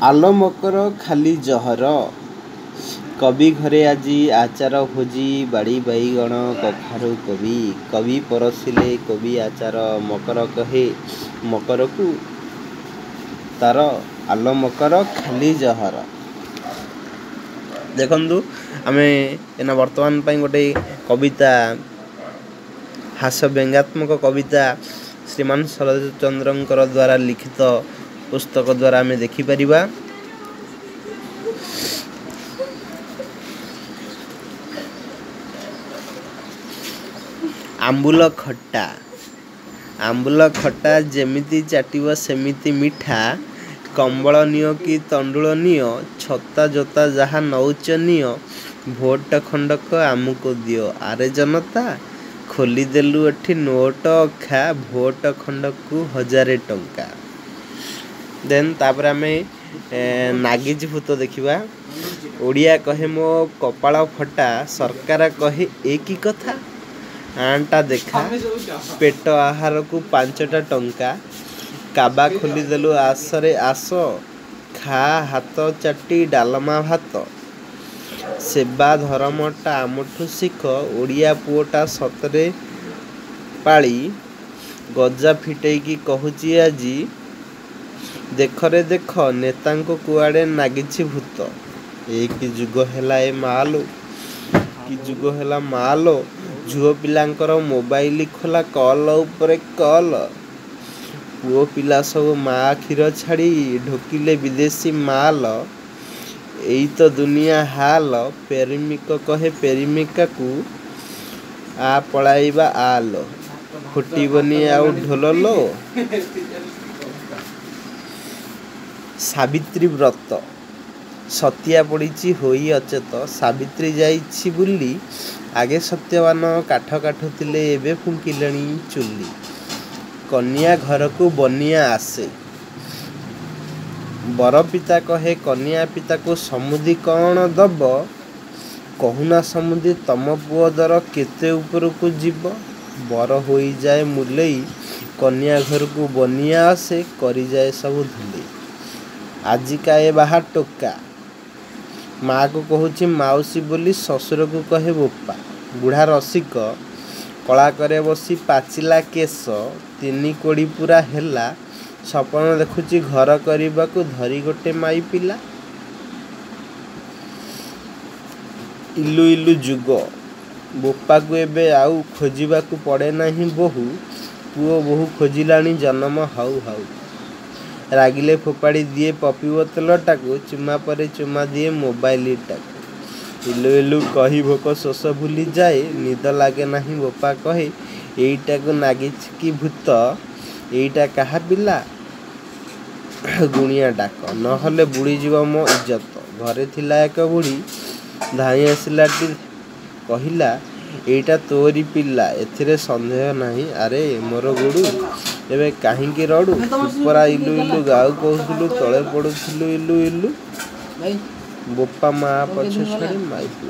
आलो मकर खाली जहर कवि घरे आजी आचार भोजी बाड़ी बैगण कखारू कवि कवि परसिले कवि आचार मकर कहे मकर को तार आलो मकर खाली जहर। देखु आम एना वर्तमान गोटे कविता हास्य व्यंग्यात्मक कविता श्रीमान शरद चंद्र द्वारा लिखित पुस्तक द्वारा आम देखिपर। आंबुल खट्टा जेमिति चाटिब सेमिति मिठा कंबल नियो कि तंडुल नियो छता जोता जहा नौच नियो भोट खंडक आमुको दियो आरे जनता खोली देलु एठी नोट अखा भोट खंडक 1000 टंका। देन तापर आमे नागिज भूत देखिबा। ओडिया कहे मो कपाल फटा सरकार कहे एकी कथा आंटा देखा पेट आहार को 5टा टंका काबा खोली देलु आसरे आस खा हाथ चाटी डालमा भात सेवा धर्मटा आमठू शिख ओडिया पुओटा सतरे पाली गजा फिटेकी कहूची आजी देखरे देख नेता कुआड़े नागिछि भूत ए कि जुग हैला ए मालो कि जुग हैला मालो झुओ पिलांकर मोबाइल खोला कल उपरे कल पुओ पिला सब माँ क्षीर छाड़ी ढोकिले विदेशी माल एई तो दुनिया हाल प्रेमिक कहे प्रेमिका को आ पलाइबा आलो फुटबनी आउ ढोललो। सावित्री व्रत सतिया पड़ी होई अचेत सावित्री जाइछि बुली आगे सत्यवान काठ काटुले एबे फुंकिलेनी चुली कन्या घर को बनिया आसे बर पिता कहे कन्या पिता को समुदी कौन दब कहूना समुदी तम पुओ दर केते ऊपर को जीव बर होई जाए मुलई कन्या घर को बनिया आसे करी जाए सब धुली आजिका ए बाहा टोका माँ को कहूची माउसी बोली ससुर को कहे बोपा बुढ़ा रसिक कला करे बसी पाचिला केस 3 कोड़ी पूरा हेला सपन देखुची घर करने को धरी गोटे माई पिला इलु इलु जुग बोपा को एबे आउ खोजिबा को पड़े नहीं बहु पुओ बहु खोजिलानी जन्म हाउ हाउ रागिले फोपाड़ी दिए पपी बोतलटा को चुमा परे चुमा दिए मोबाइल टाक इलु इलु कही भोक शोष भूली जाए निद लागे नहीं बोपा कहे एईटा को नागिछ कि भूत एईटा कहा पिला गुणिया डाक नहले बुड़ी जीव मो इज्जत घरे थिला एक बुढ़ी धाई आसला कहला एईटा तोरी पिला एथिरे संदेह नहीं आरे मोर गुडू एबे काहींकी रडू उपरा इलु इलु गाउ कहूलु तले पड़ुथिलु इलु इलु बोपा माँ पछ छड़ी माइल।